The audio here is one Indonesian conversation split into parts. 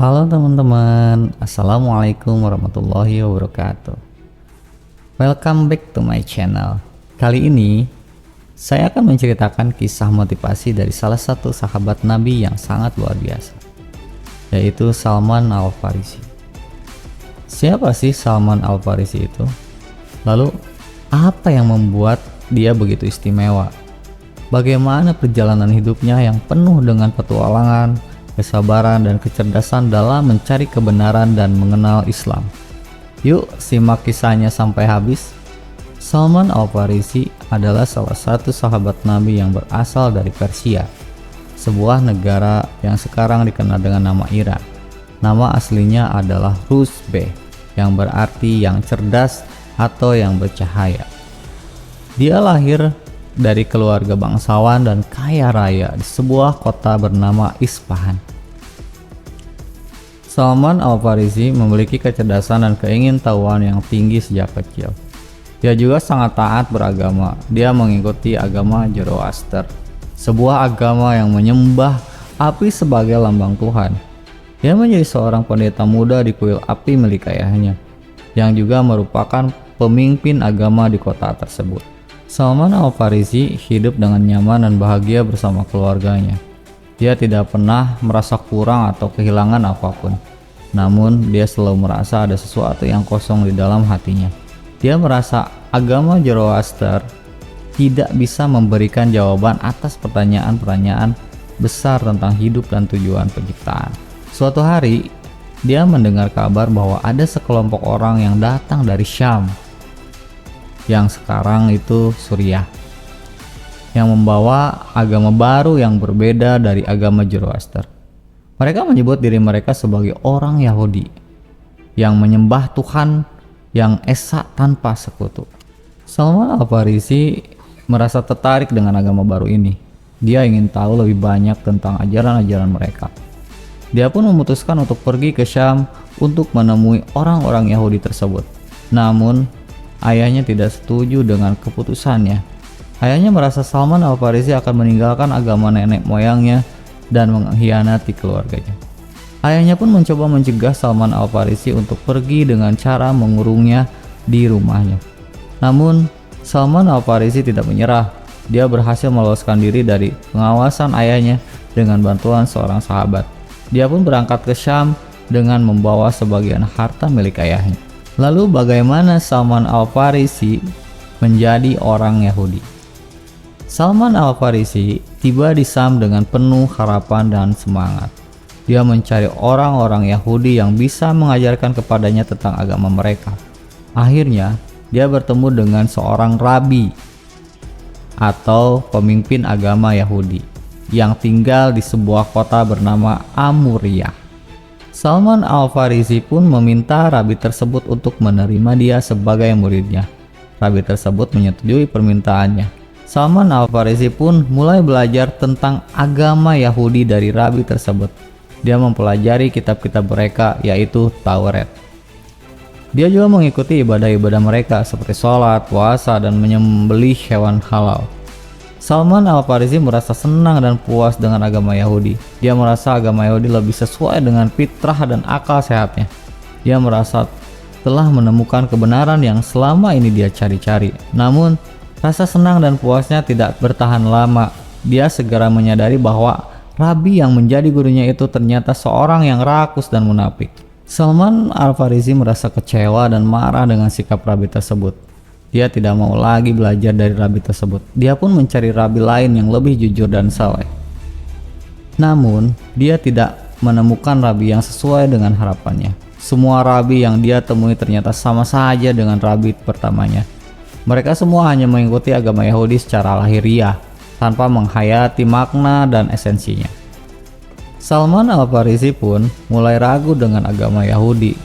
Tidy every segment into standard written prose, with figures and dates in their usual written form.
Halo teman-teman, Assalamualaikum warahmatullahi wabarakatuh. Welcome back to my channel. Kali ini saya akan menceritakan kisah motivasi dari salah satu sahabat Nabi yang sangat luar biasa, yaitu Salman Al-Farisi. Siapa sih Salman Al-Farisi itu? Lalu apa yang membuat dia begitu istimewa? Bagaimana perjalanan hidupnya yang penuh dengan petualangan, kesabaran, dan kecerdasan dalam mencari kebenaran dan mengenal Islam? Yuk simak kisahnya sampai habis. Salman Al-Farisi adalah salah satu sahabat Nabi yang berasal dari Persia, sebuah negara yang sekarang dikenal dengan nama Iran. Nama aslinya adalah Rusbeh, yang berarti yang cerdas atau yang bercahaya. Dia lahir dari keluarga bangsawan dan kaya raya di sebuah kota bernama Isfahan. Salman Al-Farisi memiliki kecerdasan dan keingintahuan yang tinggi sejak kecil. Dia juga sangat taat beragama. Dia mengikuti agama Zoroaster, sebuah agama yang menyembah api sebagai lambang Tuhan. Dia menjadi seorang pendeta muda di kuil api milik ayahnya, yang juga merupakan pemimpin agama di kota tersebut. Salman Al-Farisi hidup dengan nyaman dan bahagia bersama keluarganya. Dia tidak pernah merasa kurang atau kehilangan apapun. Namun, dia selalu merasa ada sesuatu yang kosong di dalam hatinya. Dia merasa agama Zoroaster tidak bisa memberikan jawaban atas pertanyaan-pertanyaan besar tentang hidup dan tujuan penciptaan. Suatu hari, dia mendengar kabar bahwa ada sekelompok orang yang datang dari Syam, yang sekarang itu Suriah, yang membawa agama baru yang berbeda dari agama Zoroaster. Mereka menyebut diri mereka sebagai orang Yahudi yang menyembah Tuhan yang esa tanpa sekutu. Salman Al-Farisi merasa tertarik dengan agama baru ini. Dia ingin tahu lebih banyak tentang ajaran-ajaran mereka. Dia pun memutuskan untuk pergi ke Syam untuk menemui orang-orang Yahudi tersebut. Namun ayahnya tidak setuju dengan keputusannya. Ayahnya merasa Salman Al-Farisi akan meninggalkan agama nenek moyangnya dan mengkhianati keluarganya. Ayahnya pun mencoba mencegah Salman Al-Farisi untuk pergi dengan cara mengurungnya di rumahnya. Namun Salman Al-Farisi tidak menyerah. Dia berhasil meloloskan diri dari pengawasan ayahnya dengan bantuan seorang sahabat. Dia pun berangkat ke Syam dengan membawa sebagian harta milik ayahnya. Lalu bagaimana Salman Al-Farisi menjadi orang Yahudi? Salman Al-Farisi tiba di Syam dengan penuh harapan dan semangat. Dia mencari orang-orang Yahudi yang bisa mengajarkan kepadanya tentang agama mereka. Akhirnya, dia bertemu dengan seorang rabi atau pemimpin agama Yahudi yang tinggal di sebuah kota bernama Amuriyah. Salman Al-Farisi pun meminta rabi tersebut untuk menerima dia sebagai muridnya. Rabi tersebut menyetujui permintaannya. Salman Al-Farisi pun mulai belajar tentang agama Yahudi dari rabi tersebut. Dia mempelajari kitab-kitab mereka, yaitu Taurat. Dia juga mengikuti ibadah-ibadah mereka seperti sholat, puasa, dan menyembelih hewan halal. Salman Al-Farisi merasa senang dan puas dengan agama Yahudi. Dia merasa agama Yahudi lebih sesuai dengan fitrah dan akal sehatnya. Dia merasa telah menemukan kebenaran yang selama ini dia cari-cari. Namun, rasa senang dan puasnya tidak bertahan lama. Dia segera menyadari bahwa rabi yang menjadi gurunya itu ternyata seorang yang rakus dan munafik. Salman Al-Farisi merasa kecewa dan marah dengan sikap rabi tersebut. Dia tidak mau lagi belajar dari rabi tersebut. Dia pun mencari rabi lain yang lebih jujur dan saleh. Namun, dia tidak menemukan rabi yang sesuai dengan harapannya. Semua rabi yang dia temui ternyata sama saja dengan rabi pertamanya. Mereka semua hanya mengikuti agama Yahudi secara lahiriah, tanpa menghayati makna dan esensinya. Salman Al-Farisi pun mulai ragu dengan agama Yahudi.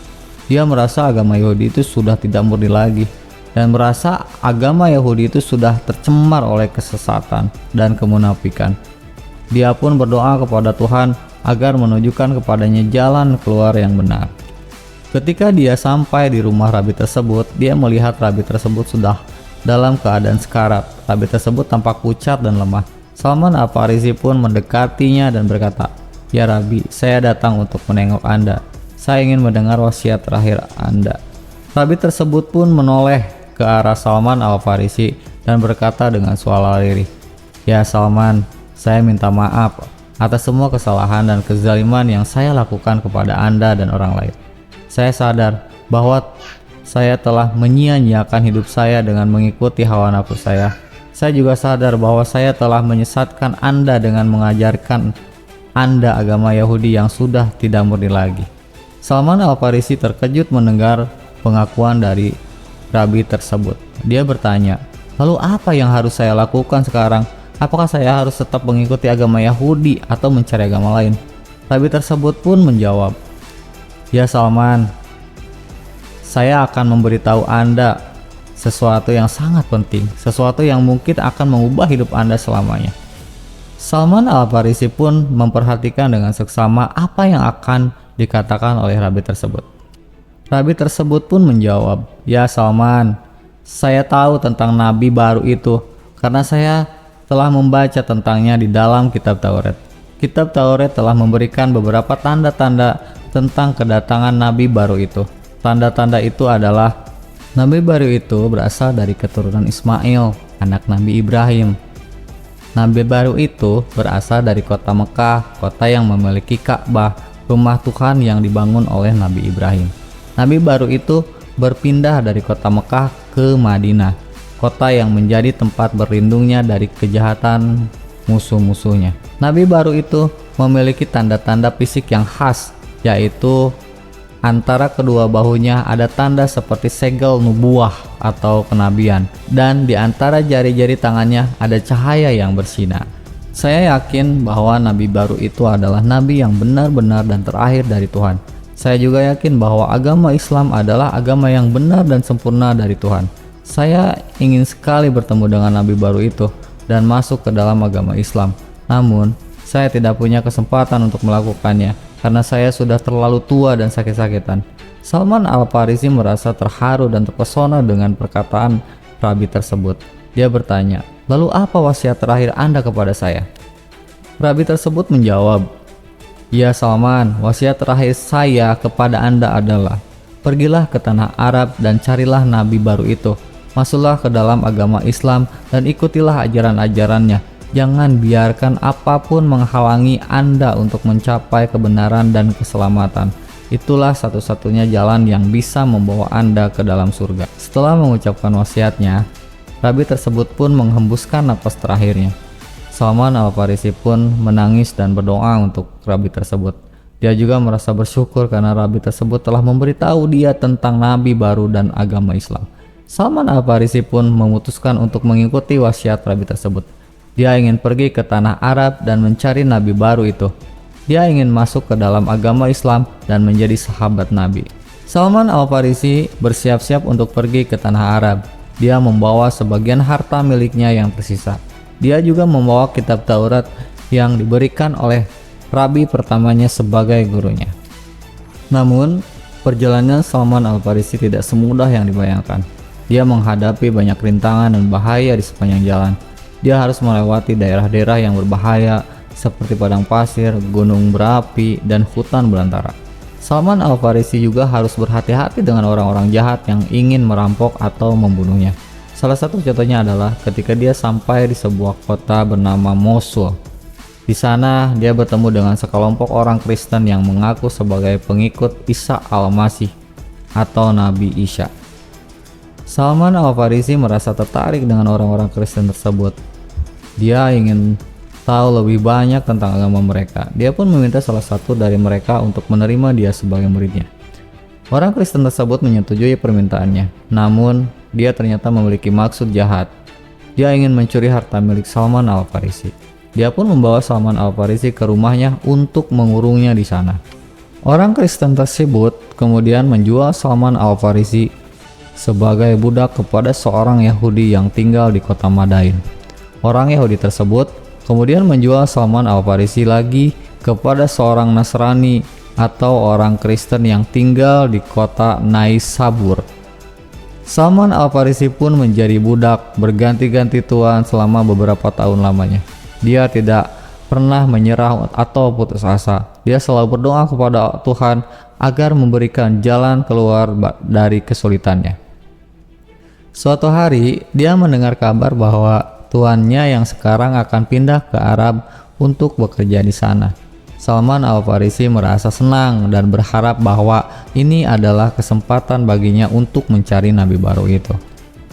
Dia merasa agama Yahudi itu sudah tidak murni lagi, dan merasa agama Yahudi itu sudah tercemar oleh kesesatan dan kemunafikan. Dia pun berdoa kepada Tuhan agar menunjukkan kepadanya jalan keluar yang benar. Ketika dia sampai di rumah rabi tersebut, dia melihat rabi tersebut sudah dalam keadaan sekarat. Rabi tersebut tampak pucat dan lemah. Salman Al-Farisi pun mendekatinya dan berkata, "Ya Rabi, saya datang untuk menengok Anda. Saya ingin mendengar wasiat terakhir Anda." Rabi tersebut pun menoleh ke arah Salman Al-Farisi dan berkata dengan suara lirih, "Ya Salman, saya minta maaf atas semua kesalahan dan kezaliman yang saya lakukan kepada Anda dan orang lain. Saya sadar bahwa saya telah menyia-nyiakan hidup saya dengan mengikuti hawa nafsu saya. Saya juga sadar bahwa saya telah menyesatkan Anda dengan mengajarkan Anda agama Yahudi yang sudah tidak murni lagi." Salman Al-Farisi terkejut mendengar pengakuan dari Rabi tersebut. Dia bertanya, "Lalu apa yang harus saya lakukan sekarang? Apakah saya harus tetap mengikuti agama Yahudi atau mencari agama lain?" Rabi tersebut pun menjawab, "Ya Salman, saya akan memberitahu Anda sesuatu yang sangat penting, sesuatu yang mungkin akan mengubah hidup Anda selamanya." Salman Al-Farisi pun memperhatikan dengan seksama apa yang akan dikatakan oleh Rabi tersebut. Rabi tersebut pun menjawab, "Ya Salman, saya tahu tentang Nabi baru itu karena saya telah membaca tentangnya di dalam kitab Taurat. Kitab Taurat telah memberikan beberapa tanda-tanda tentang kedatangan Nabi baru itu. Tanda-tanda itu adalah Nabi baru itu berasal dari keturunan Ismail, anak Nabi Ibrahim. Nabi baru itu berasal dari kota Mekah, kota yang memiliki Ka'bah, rumah Tuhan yang dibangun oleh Nabi Ibrahim. Nabi baru itu berpindah dari kota Mekah ke Madinah, kota yang menjadi tempat berlindungnya dari kejahatan musuh-musuhnya. Nabi baru itu memiliki tanda-tanda fisik yang khas, yaitu antara kedua bahunya ada tanda seperti segel nubuah atau kenabian, dan di antara jari-jari tangannya ada cahaya yang bersinar. Saya yakin bahwa Nabi baru itu adalah Nabi yang benar-benar dan terakhir dari Tuhan. Saya juga yakin bahwa agama Islam adalah agama yang benar dan sempurna dari Tuhan. Saya ingin sekali bertemu dengan Nabi baru itu dan masuk ke dalam agama Islam. Namun, saya tidak punya kesempatan untuk melakukannya karena saya sudah terlalu tua dan sakit-sakitan." Salman Al-Farisi merasa terharu dan terpesona dengan perkataan Rabi tersebut. Dia bertanya, "Lalu apa wasiat terakhir Anda kepada saya?" Rabi tersebut menjawab, "Ya Salman, wasiat terakhir saya kepada Anda adalah, pergilah ke tanah Arab dan carilah Nabi baru itu. Masuklah ke dalam agama Islam dan ikutilah ajaran-ajarannya. Jangan biarkan apapun menghalangi Anda untuk mencapai kebenaran dan keselamatan. Itulah satu-satunya jalan yang bisa membawa Anda ke dalam surga." Setelah mengucapkan wasiatnya, Rabi tersebut pun menghembuskan napas terakhirnya. Salman Al-Farisi pun menangis dan berdoa untuk Rabi tersebut. Dia juga merasa bersyukur karena Rabi tersebut telah memberitahu dia tentang Nabi baru dan agama Islam. Salman Al-Farisi pun memutuskan untuk mengikuti wasiat Rabi tersebut. Dia ingin pergi ke tanah Arab dan mencari Nabi baru itu. Dia ingin masuk ke dalam agama Islam dan menjadi sahabat Nabi. Salman Al-Farisi bersiap-siap untuk pergi ke tanah Arab. Dia membawa sebagian harta miliknya yang tersisa. Dia juga membawa kitab Taurat yang diberikan oleh Rabi pertamanya sebagai gurunya. Namun, perjalanan Salman Al-Farisi tidak semudah yang dibayangkan. Dia menghadapi banyak rintangan dan bahaya di sepanjang jalan. Dia harus melewati daerah-daerah yang berbahaya seperti padang pasir, gunung berapi, dan hutan belantara. Salman Al-Farisi juga harus berhati-hati dengan orang-orang jahat yang ingin merampok atau membunuhnya. Salah satu contohnya adalah ketika dia sampai di sebuah kota bernama Mosul. Di sana dia bertemu dengan sekelompok orang Kristen yang mengaku sebagai pengikut Isa Al-Masih atau Nabi Isa. Salman Al-Farisi merasa tertarik dengan orang-orang Kristen tersebut. Dia ingin tahu lebih banyak tentang agama mereka. Dia pun meminta salah satu dari mereka untuk menerima dia sebagai muridnya. Orang Kristen tersebut menyetujui permintaannya, namun dia ternyata memiliki maksud jahat. Dia ingin mencuri harta milik Salman Al-Farisi. Dia pun membawa Salman Al-Farisi ke rumahnya untuk mengurungnya di sana. Orang Kristen tersebut kemudian menjual Salman Al-Farisi sebagai budak kepada seorang Yahudi yang tinggal di kota Madain. Orang Yahudi tersebut kemudian menjual Salman Al-Farisi lagi kepada seorang Nasrani atau orang Kristen yang tinggal di kota Naisabur. Salman Al-Farisi pun menjadi budak berganti-ganti tuan selama beberapa tahun lamanya. Dia tidak pernah menyerah atau putus asa. Dia selalu berdoa kepada Tuhan agar memberikan jalan keluar dari kesulitannya. Suatu hari, dia mendengar kabar bahwa tuannya yang sekarang akan pindah ke Arab untuk bekerja di sana. Salman Al-Farisi merasa senang dan berharap bahwa ini adalah kesempatan baginya untuk mencari nabi baru itu.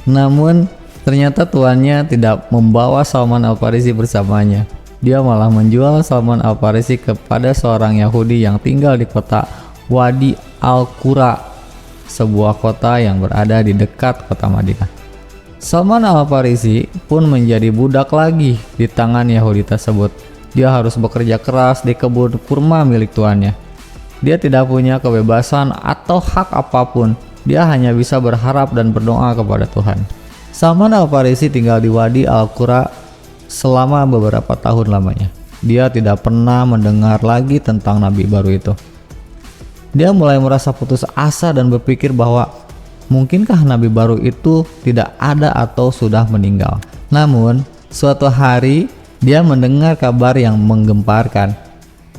Namun, ternyata tuannya tidak membawa Salman Al-Farisi bersamanya. Dia malah menjual Salman Al-Farisi kepada seorang Yahudi yang tinggal di kota Wadi Al-Qura, sebuah kota yang berada di dekat kota Madinah. Salman Al-Farisi pun menjadi budak lagi di tangan Yahudi tersebut. Dia harus bekerja keras di kebun kurma milik tuannya. Dia tidak punya kebebasan atau hak apapun. Dia hanya bisa berharap dan berdoa kepada Tuhan. Salman Al-Farisi tinggal di Wadi Al-Qura selama beberapa tahun lamanya. Dia tidak pernah mendengar lagi tentang nabi baru itu. Dia mulai merasa putus asa dan berpikir bahwa mungkinkah nabi baru itu tidak ada atau sudah meninggal. Namun, suatu hari dia mendengar kabar yang menggemparkan.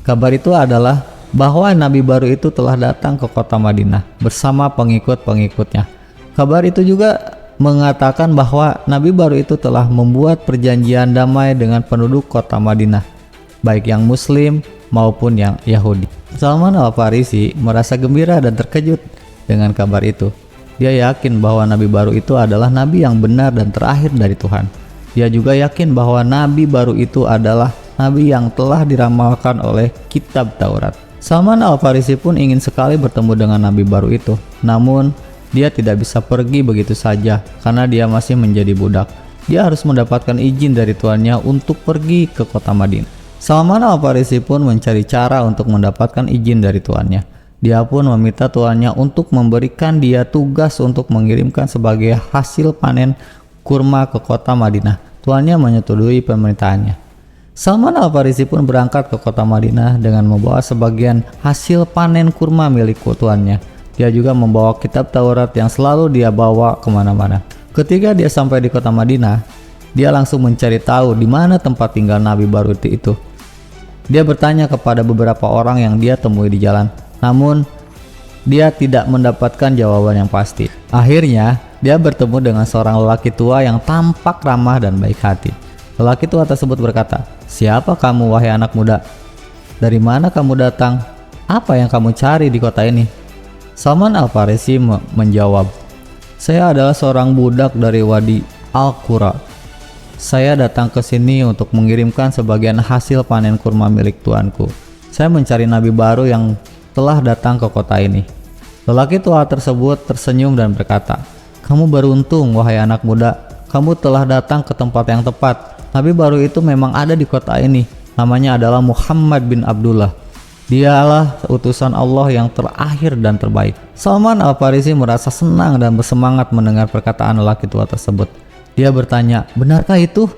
Kabar itu adalah bahwa nabi baru itu telah datang ke kota Madinah bersama pengikut-pengikutnya. Kabar itu juga mengatakan bahwa nabi baru itu telah membuat perjanjian damai dengan penduduk kota Madinah, baik yang muslim maupun yang Yahudi. Salman Al-Farisi merasa gembira dan terkejut dengan kabar itu. Dia yakin bahwa nabi baru itu adalah nabi yang benar dan terakhir dari Tuhan. Dia juga yakin bahwa nabi baru itu adalah nabi yang telah diramalkan oleh kitab Taurat. Salman Al-Farisi pun ingin sekali bertemu dengan nabi baru itu. Namun, dia tidak bisa pergi begitu saja karena dia masih menjadi budak. Dia harus mendapatkan izin dari tuannya untuk pergi ke kota Madinah. Salman Al-Farisi pun mencari cara untuk mendapatkan izin dari tuannya. Dia pun meminta tuannya untuk memberikan dia tugas untuk mengirimkan sebagai hasil panen kurma ke kota Madinah. Tuannya menyetujui permintaannya. Salman Al-Farisi pun berangkat ke kota Madinah dengan membawa sebagian hasil panen kurma milik tuannya. Dia juga membawa kitab Taurat yang selalu dia bawa kemana-mana. Ketika dia sampai di kota Madinah, dia langsung mencari tahu di mana tempat tinggal nabi baru itu. Dia bertanya kepada beberapa orang yang dia temui di jalan, namun dia tidak mendapatkan jawaban yang pasti. Akhirnya, dia bertemu dengan seorang lelaki tua yang tampak ramah dan baik hati. Lelaki tua tersebut berkata, "Siapa kamu, wahai anak muda? Dari mana kamu datang? Apa yang kamu cari di kota ini?" Salman Al-Farisi menjawab, "Saya adalah seorang budak dari Wadi Al-Qura. Saya datang ke sini untuk mengirimkan sebagian hasil panen kurma milik tuanku. Saya mencari nabi baru yang telah datang ke kota ini." Lelaki tua tersebut tersenyum dan berkata, "Kamu beruntung, wahai anak muda. Kamu telah datang ke tempat yang tepat. Nabi baru itu memang ada di kota ini. Namanya adalah Muhammad bin Abdullah. Dialah utusan Allah yang terakhir dan terbaik." Salman Al-Farisi merasa senang dan bersemangat mendengar perkataan lelaki tua tersebut. Dia bertanya, "Benarkah itu?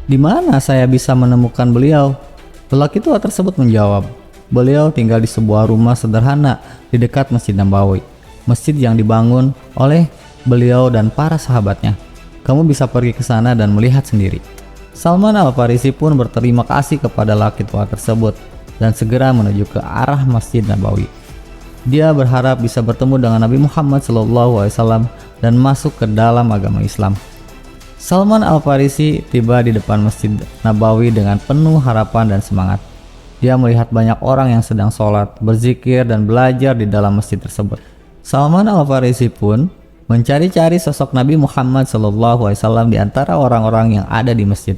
Di mana saya bisa menemukan beliau?" Lelaki tua tersebut menjawab, "Beliau tinggal di sebuah rumah sederhana di dekat Masjid Nabawi, masjid yang dibangun oleh beliau dan para sahabatnya. Kamu bisa pergi ke sana dan melihat sendiri." Salman Al-Farisi pun berterima kasih kepada lelaki tua tersebut dan segera menuju ke arah Masjid Nabawi. Dia berharap bisa bertemu dengan Nabi Muhammad SAW dan masuk ke dalam agama Islam. Salman Al-Farisi tiba di depan Masjid Nabawi dengan penuh harapan dan semangat. Dia melihat banyak orang yang sedang sholat, berzikir, dan belajar di dalam masjid tersebut. Salman Al-Farisi pun mencari-cari sosok Nabi Muhammad SAW di antara orang-orang yang ada di masjid.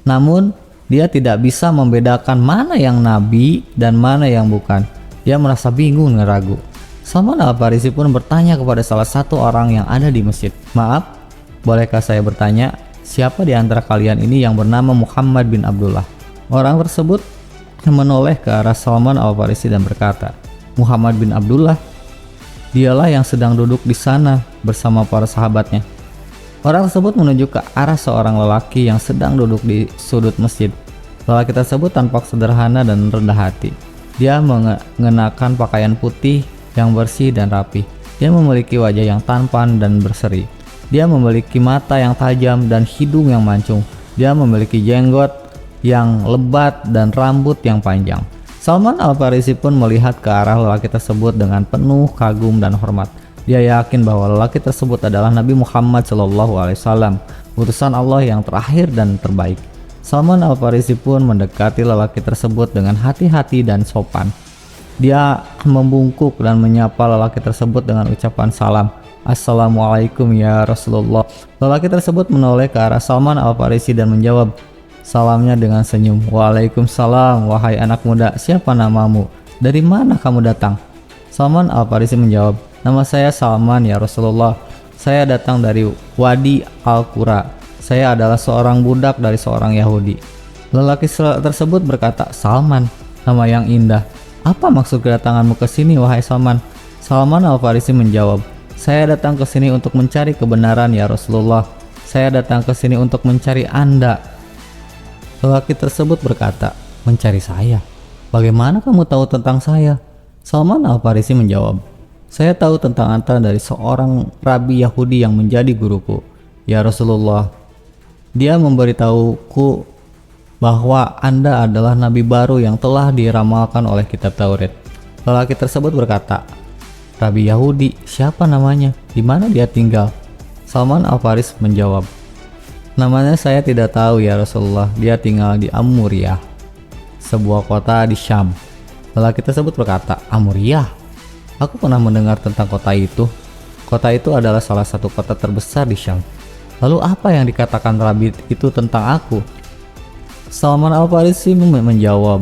Namun, dia tidak bisa membedakan mana yang nabi dan mana yang bukan. Dia merasa bingung dan ragu. Salman Al-Farisi pun bertanya kepada salah satu orang yang ada di masjid, "Maaf, bolehkah saya bertanya, siapa di antara kalian ini yang bernama Muhammad bin Abdullah?" Orang tersebut menoleh ke arah Salman Al-Farisi dan berkata, "Muhammad bin Abdullah, dialah yang sedang duduk di sana bersama para sahabatnya." Orang tersebut menunjuk ke arah seorang lelaki yang sedang duduk di sudut masjid. Lelaki tersebut tampak sederhana dan rendah hati. Dia mengenakan pakaian putih yang bersih dan rapi. Dia memiliki wajah yang tampan dan berseri. Dia memiliki mata yang tajam dan hidung yang mancung. Dia memiliki jenggot yang lebat dan rambut yang panjang. Salman Al-Farisi pun melihat ke arah lelaki tersebut dengan penuh kagum dan hormat. Dia yakin bahwa lelaki tersebut adalah Nabi Muhammad SAW, utusan Allah yang terakhir dan terbaik. Salman Al-Farisi pun mendekati lelaki tersebut dengan hati-hati dan sopan. Dia membungkuk dan menyapa lelaki tersebut dengan ucapan salam. Assalamualaikum ya Rasulullah. Lelaki tersebut menoleh ke arah Salman Al-Farisi dan menjawab salamnya dengan senyum. Waalaikumsalam, wahai anak muda, siapa namamu? Dari mana kamu datang? Salman Al-Farisi menjawab, nama saya Salman ya Rasulullah. Saya datang dari Wadi Al-Qura. Saya adalah seorang budak dari seorang Yahudi. Lelaki tersebut berkata, Salman, nama yang indah. Apa maksud kedatanganmu ke sini wahai Salman? Salman Al-Farisi menjawab, saya datang ke sini untuk mencari kebenaran ya Rasulullah. Saya datang ke sini untuk mencari Anda. Lelaki tersebut berkata, mencari saya? Bagaimana kamu tahu tentang saya? Salman Al-Farisi menjawab, saya tahu tentang Anda dari seorang rabi Yahudi yang menjadi guruku. Ya Rasulullah, dia memberitahuku bahwa Anda adalah nabi baru yang telah diramalkan oleh kitab Taurat. Lelaki tersebut berkata, rabi Yahudi, siapa namanya? Di mana dia tinggal? Salman Al-Farisi menjawab, namanya saya tidak tahu ya Rasulullah, dia tinggal di Amuriyah, sebuah kota di Syam. Lelaki tersebut berkata, Amuriyah? Aku pernah mendengar tentang kota itu. Kota itu adalah salah satu kota terbesar di Syam. Lalu apa yang dikatakan rabi itu tentang aku? Salman Al-Farisi menjawab,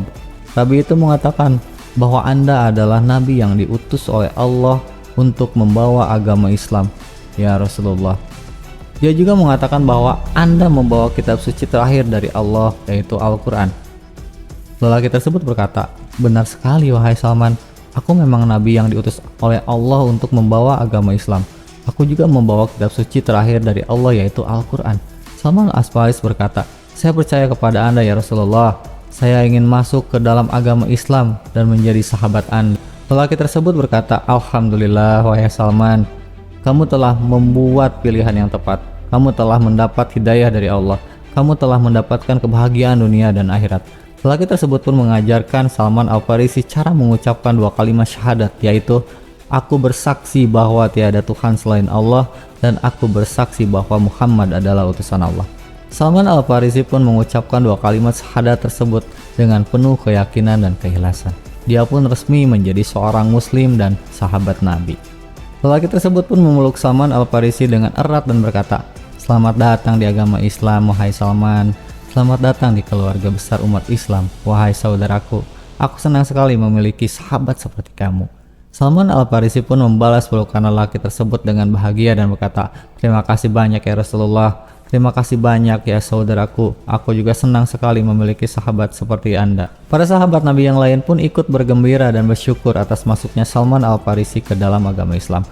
rabi itu mengatakan bahwa Anda adalah nabi yang diutus oleh Allah untuk membawa agama Islam, ya Rasulullah. Dia juga mengatakan bahwa Anda membawa kitab suci terakhir dari Allah, yaitu Al-Quran. Lelaki tersebut berkata, benar sekali wahai Salman, aku memang nabi yang diutus oleh Allah untuk membawa agama Islam. Aku juga membawa kitab suci terakhir dari Allah, yaitu Al-Quran. Salman Al-Farisi berkata, saya percaya kepada Anda ya Rasulullah. Saya ingin masuk ke dalam agama Islam dan menjadi sahabat Anda. Lelaki tersebut berkata, Alhamdulillah wahai Salman, kamu telah membuat pilihan yang tepat. Kamu telah mendapat hidayah dari Allah. Kamu telah mendapatkan kebahagiaan dunia dan akhirat. Lelaki tersebut pun mengajarkan Salman Al-Farisi cara mengucapkan dua kalimat syahadat, yaitu aku bersaksi bahwa tiada Tuhan selain Allah dan aku bersaksi bahwa Muhammad adalah utusan Allah. Salman Al-Farisi pun mengucapkan dua kalimat syahadat tersebut dengan penuh keyakinan dan keikhlasan. Dia pun resmi menjadi seorang muslim dan sahabat Nabi. Lelaki tersebut pun memeluk Salman Al-Farisi dengan erat dan berkata, selamat datang di agama Islam wahai Salman. Selamat datang di keluarga besar umat Islam wahai saudaraku. Aku senang sekali memiliki sahabat seperti kamu. Salman Al-Farisi pun membalas pelukan lelaki tersebut dengan bahagia dan berkata, terima kasih banyak ya Rasulullah. Terima kasih banyak ya saudaraku. Aku juga senang sekali memiliki sahabat seperti Anda. Para sahabat Nabi yang lain pun ikut bergembira dan bersyukur atas masuknya Salman Al-Farisi ke dalam agama Islam.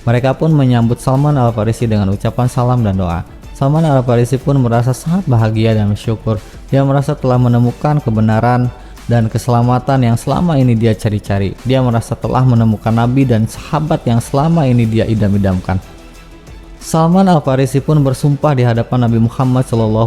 Mereka pun menyambut Salman Al-Farisi dengan ucapan salam dan doa. Salman Al-Farisi pun merasa sangat bahagia dan bersyukur. Dia merasa telah menemukan kebenaran dan keselamatan yang selama ini dia cari-cari. Dia merasa telah menemukan Nabi dan sahabat yang selama ini dia idam-idamkan. Salman Al-Farisi pun bersumpah di hadapan Nabi Muhammad SAW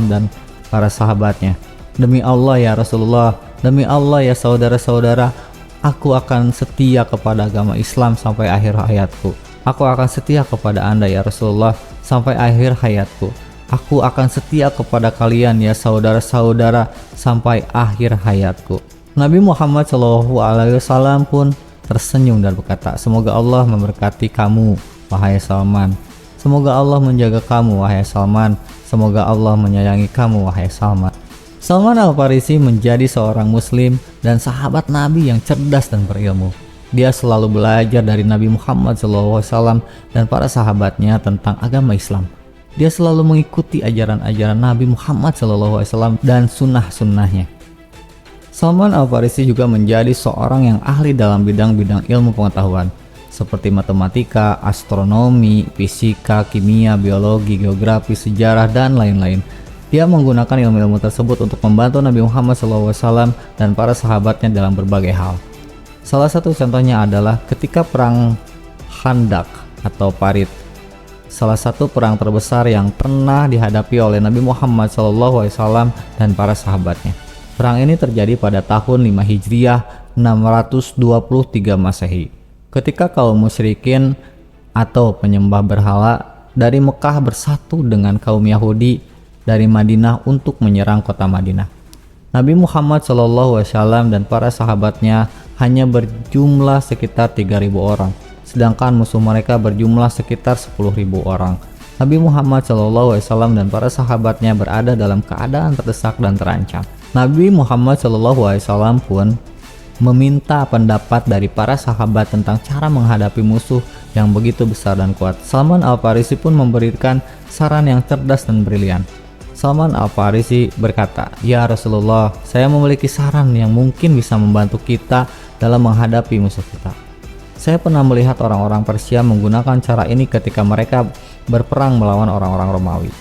dan para sahabatnya. Demi Allah ya Rasulullah, demi Allah ya saudara-saudara, aku akan setia kepada agama Islam sampai akhir hayatku. Aku akan setia kepada Anda ya Rasulullah sampai akhir hayatku. Aku akan setia kepada kalian ya saudara-saudara sampai akhir hayatku. Nabi Muhammad SAW pun tersenyum dan berkata, semoga Allah memberkati kamu wahai Salman. Semoga Allah menjaga kamu wahai Salman. Semoga Allah menyayangi kamu wahai Salman. Salman Al-Farisi menjadi seorang muslim dan sahabat Nabi yang cerdas dan berilmu. Dia selalu belajar dari Nabi Muhammad SAW dan para sahabatnya tentang agama Islam. Dia selalu mengikuti ajaran-ajaran Nabi Muhammad SAW dan sunnah-sunnahnya. Salman Al-Farisi juga menjadi seorang yang ahli dalam bidang-bidang ilmu pengetahuan seperti matematika, astronomi, fisika, kimia, biologi, geografi, sejarah, dan lain-lain. Dia menggunakan ilmu-ilmu tersebut untuk membantu Nabi Muhammad SAW dan para sahabatnya dalam berbagai hal. Salah satu contohnya adalah ketika perang Khandak atau Parit. salah satu perang terbesar yang pernah dihadapi oleh Nabi Muhammad SAW dan para sahabatnya. Perang ini terjadi pada tahun 5 Hijriah 623 Masehi. Ketika kaum musyrikin atau penyembah berhala dari Mekah bersatu dengan kaum Yahudi dari Madinah untuk menyerang kota Madinah. Nabi Muhammad SAW dan para sahabatnya hanya berjumlah sekitar 3.000 orang, sedangkan musuh mereka berjumlah sekitar 10.000 orang. Nabi Muhammad SAW dan para sahabatnya berada dalam keadaan terdesak dan terancam. Nabi Muhammad SAW pun meminta pendapat dari para sahabat tentang cara menghadapi musuh yang begitu besar dan kuat. Salman Al-Farisi pun memberikan saran yang cerdas dan brilian. Salman Al-Farisi berkata, "Ya Rasulullah, saya memiliki saran yang mungkin bisa membantu kita dalam menghadapi musuh kita. Saya pernah melihat orang-orang Persia menggunakan cara ini ketika mereka berperang melawan orang-orang Romawi."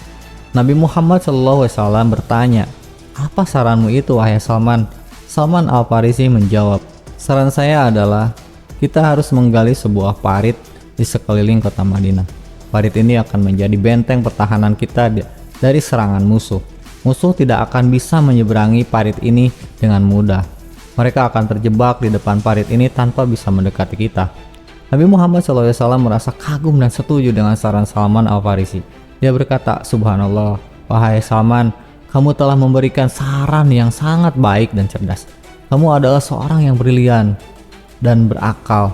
Nabi Muhammad SAW bertanya, "Apa saranmu itu, wahai Salman?" Salman Al-Farisi menjawab, "Saran saya adalah kita harus menggali sebuah parit di sekeliling kota Madinah. Parit ini akan menjadi benteng pertahanan kita dari serangan musuh. Musuh tidak akan bisa menyeberangi parit ini dengan mudah. Mereka akan terjebak di depan parit ini tanpa bisa mendekati kita." Nabi Muhammad SAW merasa kagum dan setuju dengan saran Salman Al-Farisi. Dia berkata, "Subhanallah, wahai Salman, kamu telah memberikan saran yang sangat baik dan cerdas. Kamu adalah seorang yang brilian dan berakal.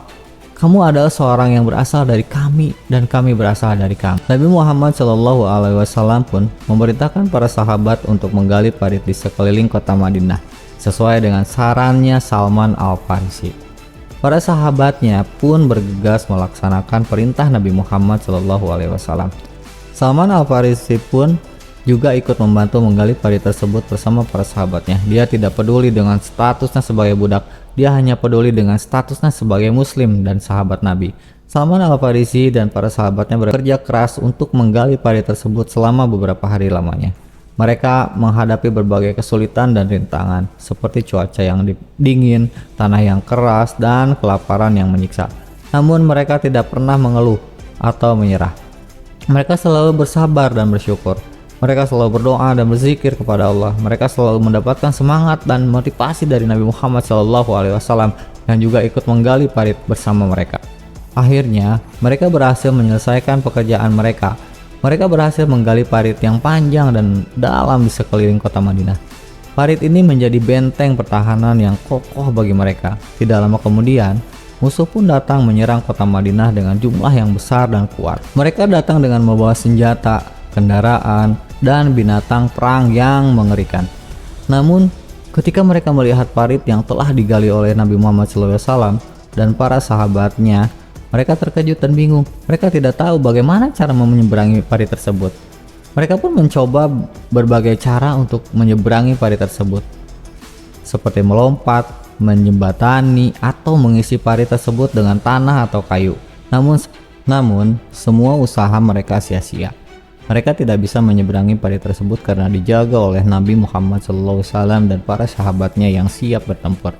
Kamu adalah seorang yang berasal dari kami dan kami berasal dari kamu." Nabi Muhammad SAW pun memerintahkan para sahabat untuk menggali parit di sekeliling kota Madinah sesuai dengan sarannya Salman Al-Farisi. Para sahabatnya pun bergegas melaksanakan perintah Nabi Muhammad SAW. Salman Al-Farisi pun juga ikut membantu menggali parit tersebut bersama para sahabatnya. Dia tidak peduli dengan statusnya sebagai budak, dia hanya peduli dengan statusnya sebagai muslim dan sahabat Nabi. Salman Al-Farisi dan para sahabatnya bekerja keras untuk menggali parit tersebut selama beberapa hari lamanya. Mereka menghadapi berbagai kesulitan dan rintangan, seperti cuaca yang dingin, tanah yang keras, dan kelaparan yang menyiksa. Namun mereka tidak pernah mengeluh atau menyerah. Mereka selalu bersabar dan bersyukur. Mereka selalu berdoa dan berzikir kepada Allah. Mereka selalu mendapatkan semangat dan motivasi dari Nabi Muhammad SAW yang juga ikut menggali parit bersama mereka. Akhirnya, mereka berhasil menyelesaikan pekerjaan mereka. Mereka berhasil menggali parit yang panjang dan dalam di sekeliling kota Madinah. Parit ini menjadi benteng pertahanan yang kokoh bagi mereka. Tidak lama kemudian, musuh pun datang menyerang kota Madinah dengan jumlah yang besar dan kuat. Mereka datang dengan membawa senjata, kendaraan, dan binatang perang yang mengerikan. Namun, ketika mereka melihat parit yang telah digali oleh Nabi Muhammad SAW dan para sahabatnya, mereka terkejut dan bingung. Mereka tidak tahu bagaimana cara menyeberangi parit tersebut. Mereka pun mencoba berbagai cara untuk menyeberangi parit tersebut, seperti melompat, menjembatani, atau mengisi parit tersebut dengan tanah atau kayu. Namun semua usaha mereka sia-sia. Mereka tidak bisa menyeberangi parit tersebut karena dijaga oleh Nabi Muhammad SAW dan para sahabatnya yang siap bertempur.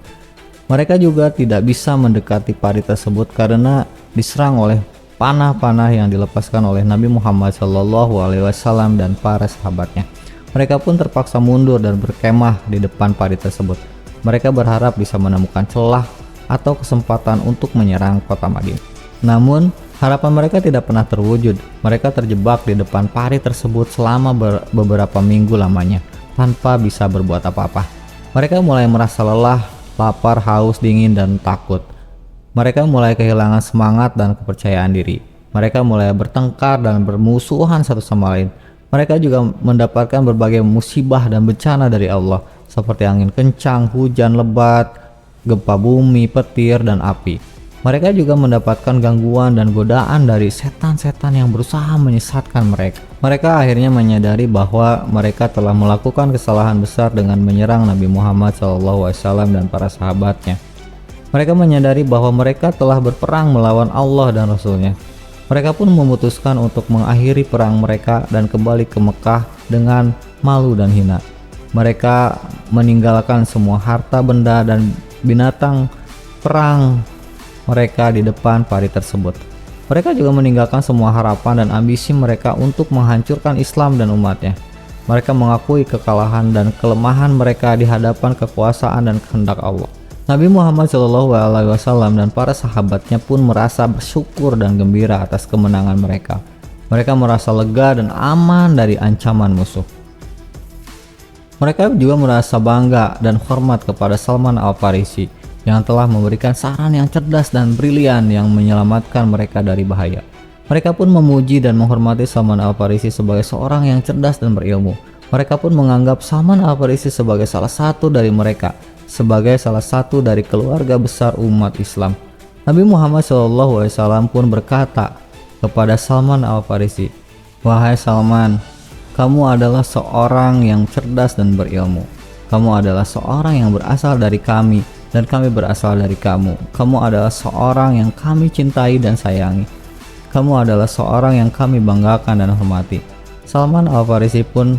Mereka juga tidak bisa mendekati parit tersebut karena diserang oleh panah-panah yang dilepaskan oleh Nabi Muhammad SAW dan para sahabatnya. Mereka pun terpaksa mundur dan berkemah di depan parit tersebut. Mereka berharap bisa menemukan celah atau kesempatan untuk menyerang kota Madinah. Namun, harapan mereka tidak pernah terwujud. Mereka terjebak di depan parit tersebut selama beberapa minggu lamanya, tanpa bisa berbuat apa-apa. Mereka mulai merasa lelah, lapar, haus, dingin, dan takut. Mereka mulai kehilangan semangat dan kepercayaan diri. Mereka mulai bertengkar dan bermusuhan satu sama lain. Mereka juga mendapatkan berbagai musibah dan bencana dari Allah, seperti angin kencang, hujan lebat, gempa bumi, petir, dan api. Mereka juga mendapatkan gangguan dan godaan dari setan-setan yang berusaha menyesatkan mereka. Mereka akhirnya menyadari bahwa mereka telah melakukan kesalahan besar dengan menyerang Nabi Muhammad SAW dan para sahabatnya. Mereka menyadari bahwa mereka telah berperang melawan Allah dan Rasul-Nya. Mereka pun memutuskan untuk mengakhiri perang mereka dan kembali ke Mekah dengan malu dan hina. Mereka meninggalkan semua harta benda dan binatang perang mereka di depan parit tersebut. Mereka juga meninggalkan semua harapan dan ambisi mereka untuk menghancurkan Islam dan umatnya. Mereka mengakui kekalahan dan kelemahan mereka di hadapan kekuasaan dan kehendak Allah. Nabi Muhammad SAW dan para sahabatnya pun merasa bersyukur dan gembira atas kemenangan mereka. Mereka merasa lega dan aman dari ancaman musuh. Mereka juga merasa bangga dan hormat kepada Salman Al-Farisi yang telah memberikan saran yang cerdas dan brilian yang menyelamatkan mereka dari bahaya. Mereka pun memuji dan menghormati Salman Al-Farisi sebagai seorang yang cerdas dan berilmu. Mereka pun menganggap Salman Al-Farisi sebagai salah satu dari mereka, sebagai salah satu dari keluarga besar umat Islam. Nabi Muhammad SAW pun berkata kepada Salman Al-Farisi, "Wahai Salman, kamu adalah seorang yang cerdas dan berilmu. Kamu adalah seorang yang berasal dari kami dan kami berasal dari kamu. Kamu adalah seorang yang kami cintai dan sayangi. Kamu adalah seorang yang kami banggakan dan hormati." Salman Al-Farisi pun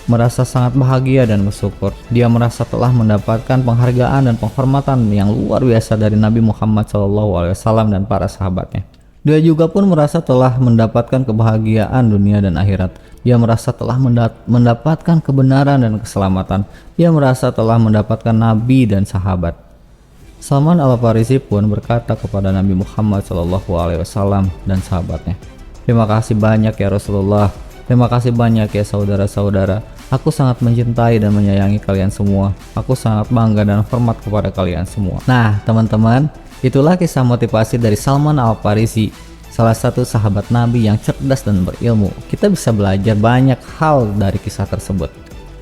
merasa sangat bahagia dan bersyukur. Dia merasa telah mendapatkan penghargaan dan penghormatan yang luar biasa dari Nabi Muhammad SAW dan para sahabatnya. Dia juga pun merasa telah mendapatkan kebahagiaan dunia dan akhirat. Dia merasa telah mendapatkan kebenaran dan keselamatan. Dia merasa telah mendapatkan nabi dan sahabat. Salman Al-Farisi pun berkata kepada Nabi Muhammad SAW dan sahabatnya, "Terima kasih banyak ya Rasulullah. Terima kasih banyak ya saudara-saudara. Aku sangat mencintai dan menyayangi kalian semua. Aku sangat bangga dan hormat kepada kalian semua." Nah teman-teman, itulah kisah motivasi dari Salman Al-Farisi, salah satu sahabat Nabi yang cerdas dan berilmu. Kita bisa belajar banyak hal dari kisah tersebut.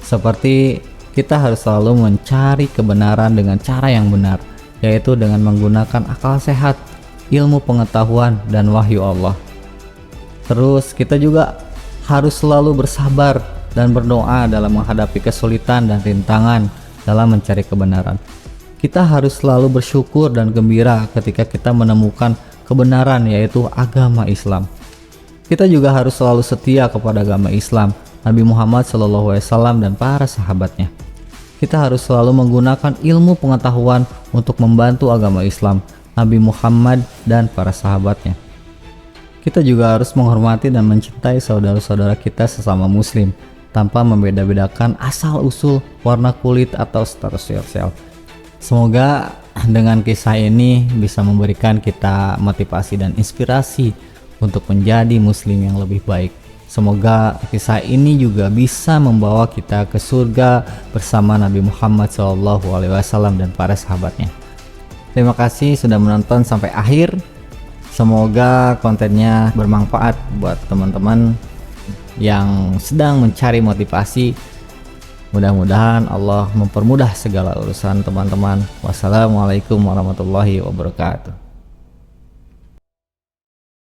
Seperti kita harus selalu mencari kebenaran dengan cara yang benar, yaitu dengan menggunakan akal sehat, ilmu pengetahuan, dan wahyu Allah. Terus kita juga harus selalu bersabar dan berdoa dalam menghadapi kesulitan dan rintangan dalam mencari kebenaran. Kita harus selalu bersyukur dan gembira ketika kita menemukan kebenaran, yaitu agama Islam. Kita juga harus selalu setia kepada agama Islam, Nabi Muhammad SAW dan para sahabatnya. Kita harus selalu menggunakan ilmu pengetahuan untuk membantu agama Islam, Nabi Muhammad dan para sahabatnya. Kita juga harus menghormati dan mencintai saudara-saudara kita sesama muslim tanpa membeda-bedakan asal-usul, warna kulit, atau status sosial. Semoga dengan kisah ini bisa memberikan kita motivasi dan inspirasi untuk menjadi muslim yang lebih baik. Semoga kisah ini juga bisa membawa kita ke surga bersama Nabi Muhammad SAW dan para sahabatnya. Terima kasih sudah menonton sampai akhir. Semoga kontennya bermanfaat buat teman-teman yang sedang mencari motivasi. Mudah-mudahan Allah mempermudah segala urusan teman-teman. Wassalamualaikum warahmatullahi wabarakatuh.